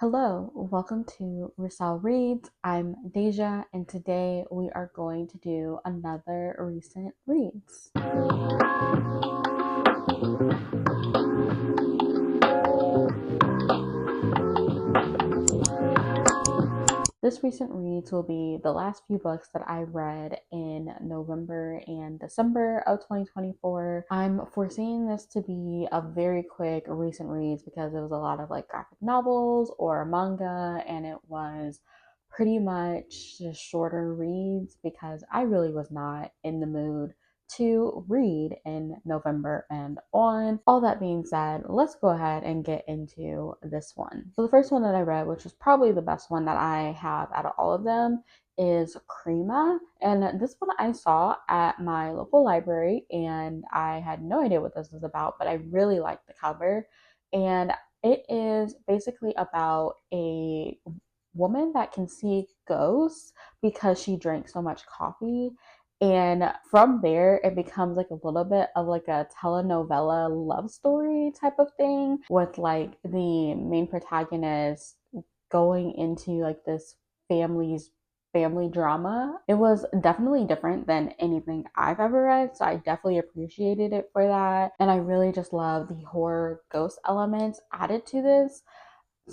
Hello, welcome to Risal Reads. I'm Deja, and today we are going to do another recent reads. This recent reads will be the last few books that I read in November and December of 2024. I'm foreseeing this to be a very quick recent reads because it was a lot of like graphic novels or manga, and it was pretty much just shorter reads because I really was not in the mood to read in November and on. All that being said, let's go ahead and get into this one. So the first one that I read, which was probably the best one that I have out of all of them, is Crema. And this one I saw at my local library and I had no idea what this was about, but I really liked the cover. And it is basically about a woman that can see ghosts because she drank so much coffee, and from there it becomes like a little bit of like a telenovela love story type of thing, with like the main protagonist going into like this family drama. It was definitely different than anything I've ever read, so I definitely appreciated it for that. And I really just love the horror ghost elements added to this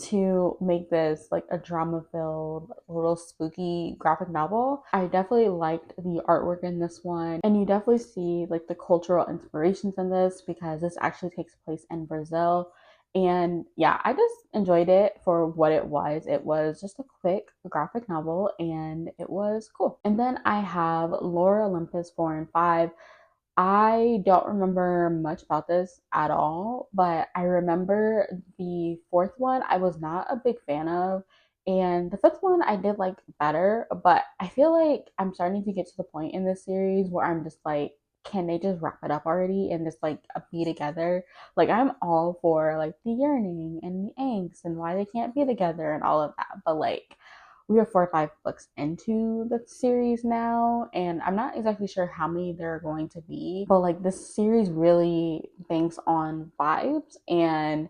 to make this like a drama filled little spooky graphic novel. I definitely liked the artwork in this one, and you definitely see like the cultural inspirations in this because this actually takes place in Brazil. And yeah, I just enjoyed it for what it was. It was just a quick graphic novel and it was cool. And then I have Laura Olympus 4 and 5. I don't remember much about this at all, but I remember the fourth one I was not a big fan of, and the fifth one I did like better, but I feel like I'm starting to get to the point in this series where I'm just like, can they just wrap it up already and just like be together? Like, I'm all for like the yearning and the angst and why they can't be together and all of that, but like we are 4 or 5 books into the series now, and I'm not exactly sure how many there are going to be, but like this series really banks on vibes, and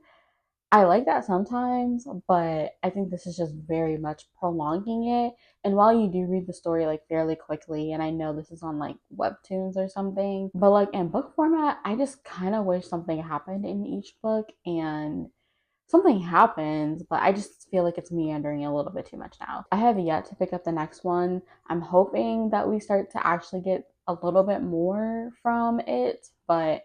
I like that sometimes, but I think this is just very much prolonging it. And while you do read the story like fairly quickly, and I know this is on like webtoons or something, but like in book format, I just kind of wish something happened in each book, and something happens, but I just feel like it's meandering a little bit too much now. I have yet to pick up the next one. I'm hoping that we start to actually get a little bit more from it, but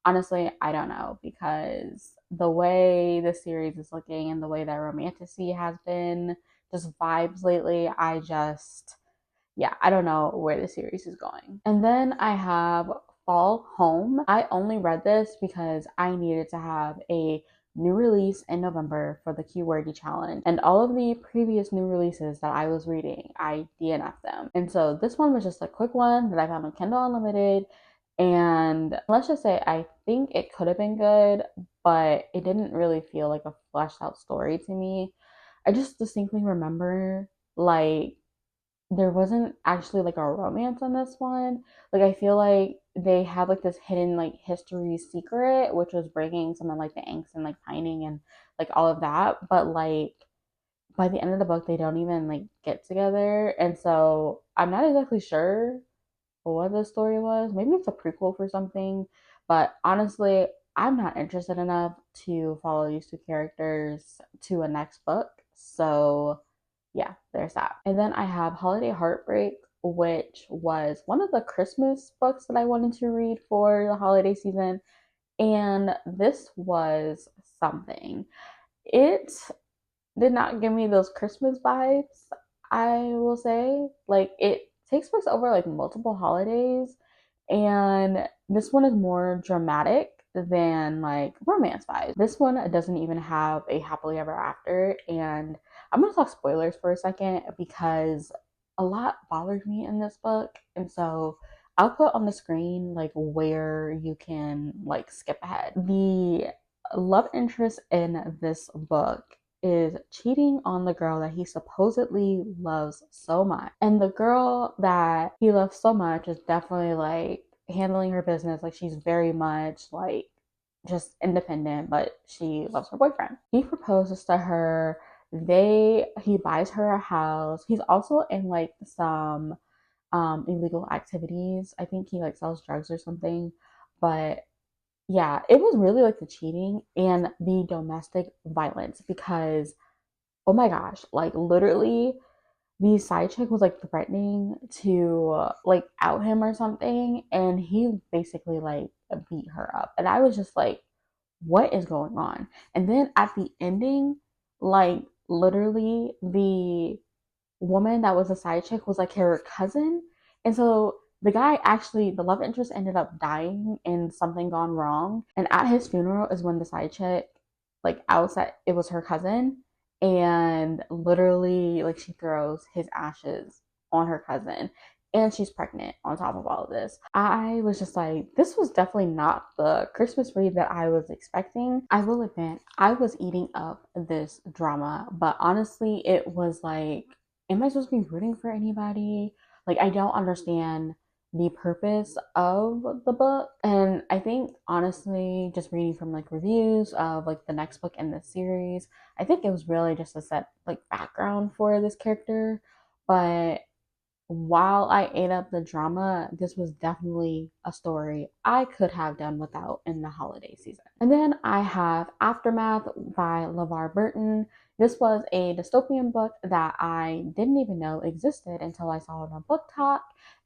honestly, I don't know because the way the series is looking and the way that romanticy has been just vibes lately, yeah, I don't know where the series is going. And then I have Fall Home. I only read this because I needed to have a new release in November for the Keywordy Challenge. And all of the previous new releases that I was reading, I DNF'd them. And so this one was just a quick one that I found on Kindle Unlimited. And let's just say I think it could have been good, but it didn't really feel like a fleshed out story to me. I just distinctly remember like there wasn't actually like a romance on this one. Like, I feel like they had like this hidden like history secret, which was bringing some of like the angst and like pining and like all of that. But like by the end of the book, they don't even like get together, and so I'm not exactly sure what the story was. Maybe it's a prequel for something, but honestly, I'm not interested enough to follow these two characters to a next book. So yeah, there's that. And then I have Holiday Heartbreak, which was one of the Christmas books that I wanted to read for the holiday season. And this was something. It did not give me those Christmas vibes, I will say. Like, it takes place over like multiple holidays, and this one is more dramatic than like romance vibes. This one doesn't even have a happily ever after, and I'm gonna talk spoilers for a second because a lot bothered me in this book, and so I'll put on the screen like where you can like skip ahead. The love interest in this book is cheating on the girl that he supposedly loves so much. And the girl that he loves so much is definitely like handling her business. Like, she's very much like just independent, but she loves her boyfriend. He proposes to her he buys her a house. He's also in like some illegal activities. I think he like sells drugs or something. But yeah, it was really like the cheating and the domestic violence because oh my gosh, like literally the side chick was like threatening to like out him or something, and he basically like beat her up. And I was just like, what is going on? And then at the ending, like literally the woman that was a side chick was like her cousin. And so the guy actually, the love interest ended up dying and something gone wrong. And at his funeral is when the side chick, like outside, it was her cousin. And literally, like she throws his ashes on her cousin. And she's pregnant on top of all of this. I was just like, this was definitely not the Christmas read that I was expecting. I will admit, I was eating up this drama, but honestly, it was like, am I supposed to be rooting for anybody? Like, I don't understand the purpose of the book. And I think, honestly, just reading from like reviews of like the next book in this series, I think it was really just to set like background for this character. But while I ate up the drama, this was definitely a story I could have done without in the holiday season. And then I have Aftermath by LeVar Burton. This was a dystopian book that I didn't even know existed until I saw it on Book Talk.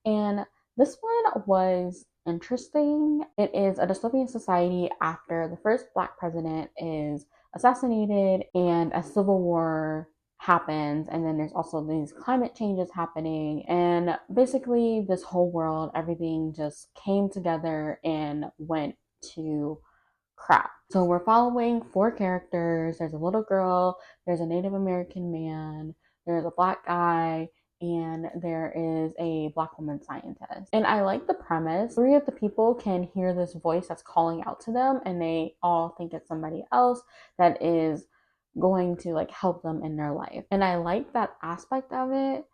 And this one was interesting. It is a dystopian society after the first Black president is assassinated and a civil war happens, and then there's also these climate changes happening, and basically this whole world, everything just came together and went to crap. So we're following four characters. There's a little girl, there's a Native American man, there's a Black guy, and there is a Black woman scientist. And I like the premise. Three of the people can hear this voice that's calling out to them, and they all think it's somebody else that is going to like help them in their life. And I like that aspect of it.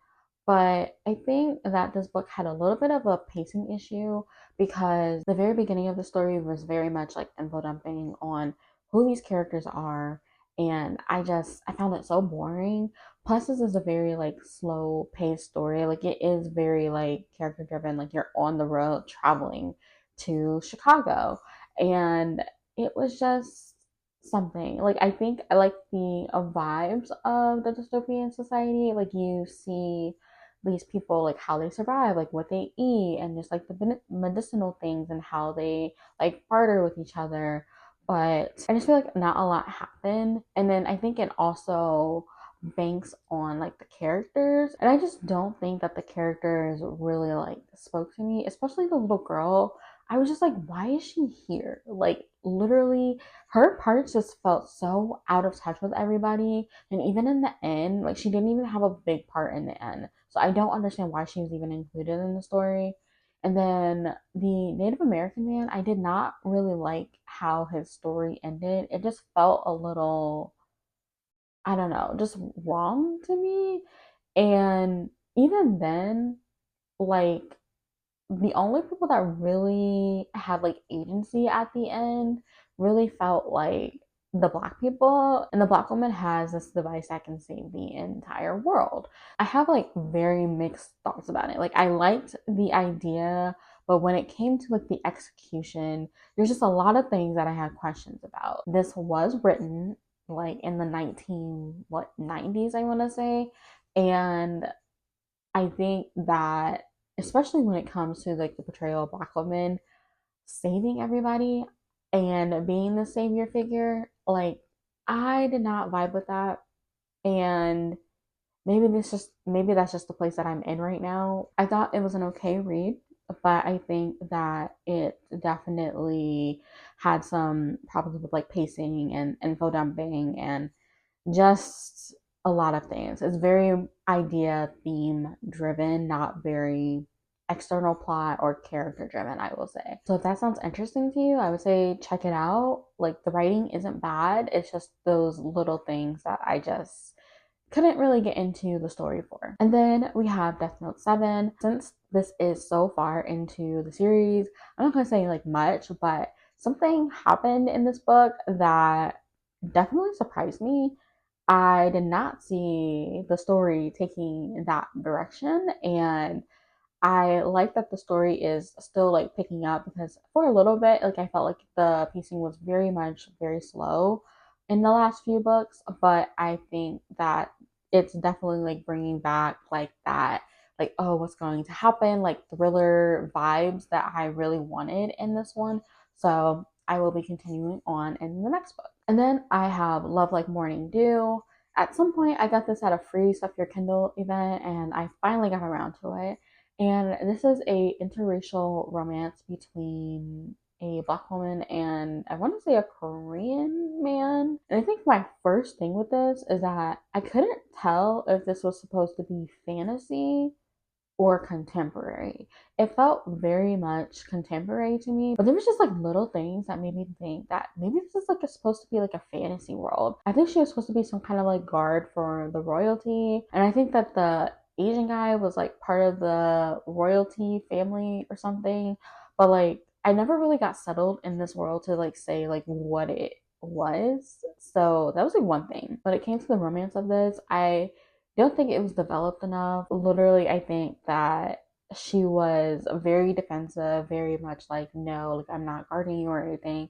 But I think that this book had a little bit of a pacing issue because the very beginning of the story was very much like info dumping on who these characters are. And I found it so boring. Plus, this is a very like slow paced story. Like it is very like character driven. Like you're on the road traveling to Chicago. And it was just something. Like I think I like the vibes of the dystopian society. Like you see these people like how they survive, like what they eat, and just like the medicinal things and how they like barter with each other. But I just feel like not a lot happened. And then I think it also banks on like the characters, and I just don't think that the characters really like spoke to me, especially the little girl. I was just like, why is she here? Like literally her parts just felt so out of touch with everybody. And even in the end, like she didn't even have a big part in the end. So I don't understand why she was even included in the story. And then the Native American man, I did not really like how his story ended. It just felt a little, I don't know, just wrong to me. And even then, like the only people that really had like agency at the end really felt like the Black people, and the Black woman has this device that can save the entire world. I have like very mixed thoughts about it. Like I liked the idea, but when it came to like the execution, there's just a lot of things that I had questions about. This was written like in the 90s, I want to say, and I think that especially when it comes to like the portrayal of Black women saving everybody and being the savior figure, like I did not vibe with that. And maybe that's just the place that I'm in right now. I thought it was an okay read, but I think that it definitely had some problems with like pacing and info dumping and just a lot of things. It's very idea theme driven, not very external plot or character driven, I will say. So if that sounds interesting to you, I would say check it out. Like the writing isn't bad, it's just those little things that I just couldn't really get into the story for. And then we have Death Note 7. Since this is so far into the series, I'm not gonna say like much, but something happened in this book that definitely surprised me. I did not see the story taking that direction, and I like that the story is still like picking up because for a little bit, like I felt like the pacing was very much very slow in the last few books, but I think that it's definitely like bringing back like that, like, oh, what's going to happen, like thriller vibes that I really wanted in this one. So I will be continuing on in the next book. And then I have Love Like Morning Dew. At some point, I got this at a free Stuff Your Kindle event, and I finally got around to it. And this is a interracial romance between a black woman and I want to say a Korean man. And I think my first thing with this is that I couldn't tell if this was supposed to be fantasy or contemporary. It felt very much contemporary to me, but there was just like little things that made me think that maybe this is like supposed to be like a fantasy world. I think she was supposed to be some kind of like guard for the royalty, and I think that the Asian guy was like part of the royalty family or something, but like I never really got settled in this world to like say like what it was. So that was like one thing. When it came to the romance of this, I don't think it was developed enough. Literally, I think that she was very defensive, very much like, no, like I'm not guarding you or anything.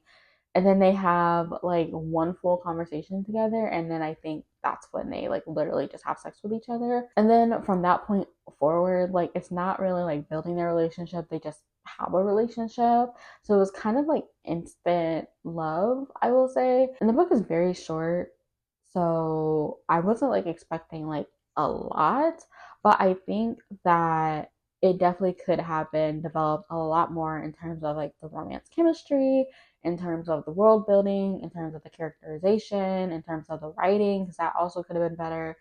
And then they have like one full conversation together, and then I think that's when they like literally just have sex with each other. And then from that point forward, like it's not really like building their relationship, they just have a relationship. So it was kind of like instant love, I will say. And the book is very short, so I wasn't like expecting like a lot, but I think that it definitely could have been developed a lot more in terms of like the romance chemistry, in terms of the world building, in terms of the characterization, in terms of the writing, because that also could have been better.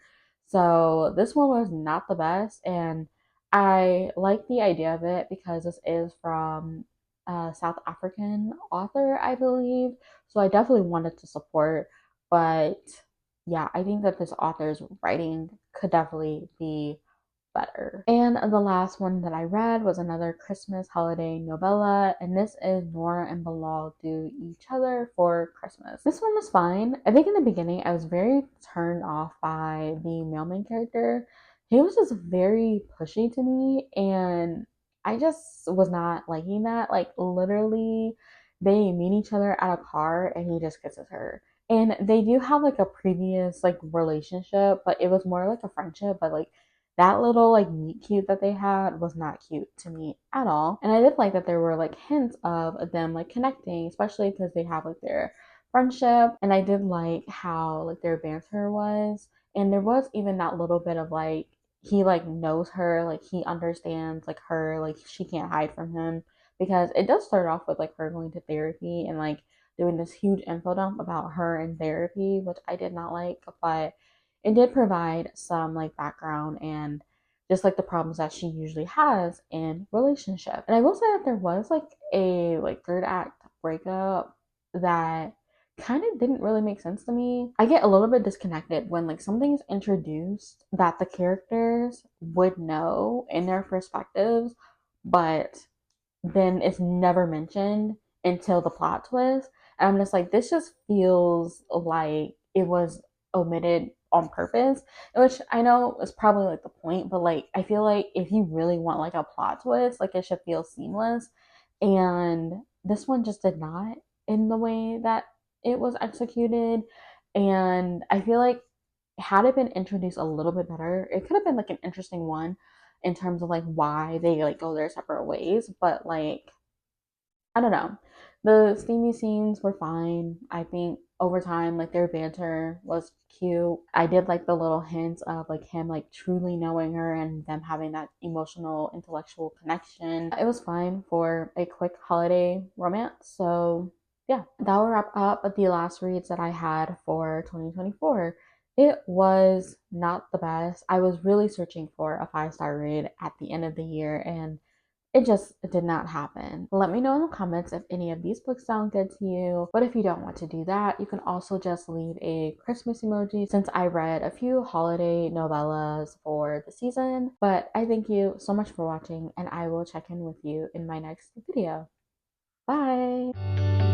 So this one was not the best, and I like the idea of it because this is from a South African author, I believe. So I definitely wanted to support, but yeah, I think that this author's writing could definitely be better. And the last one that I read was another Christmas holiday novella, and this is Noora and Bilal Do Each Other for Christmas. This one was fine. I think in the beginning I was very turned off by the mailman character. He was just very pushy to me, and I just was not liking that. Like, literally, they meet each other at a car and he just kisses her. And they do have like a previous like relationship, but it was more like a friendship, but like that little like meet cute that they had was not cute to me at all. And I did like that there were like hints of them like connecting, especially because they have like their friendship. And I did like how like their banter was. And there was even that little bit of like he like knows her, like he understands like her, like she can't hide from him. Because it does start off with like her going to therapy and like doing this huge info dump about her in therapy, which I did not like, but it did provide some like background and just like the problems that she usually has in relationship. And I will say that there was like a like third act breakup that kind of didn't really make sense to me. I get a little bit disconnected when like something's introduced that the characters would know in their perspectives, but then it's never mentioned until the plot twist. And I'm just like, this just feels like it was omitted on purpose, which I know is probably like the point, but like, I feel like if you really want like a plot twist, like it should feel seamless. And this one just did not in the way that it was executed. And I feel like had it been introduced a little bit better, it could have been like an interesting one in terms of like why they like go their separate ways. But like, I don't know. The steamy scenes were fine. I think over time, like their banter was cute. I did like the little hints of like him like truly knowing her and them having that emotional, intellectual connection. It was fine for a quick holiday romance. So yeah, that will wrap up the last reads that I had for 2024. It was not the best. I was really searching for a 5-star read at the end of the year, and it just did not happen. Let me know in the comments if any of these books sound good to you. But if you don't want to do that, you can also just leave a Christmas emoji since I read a few holiday novellas for the season. But I thank you so much for watching, and I will check in with you in my next video. Bye!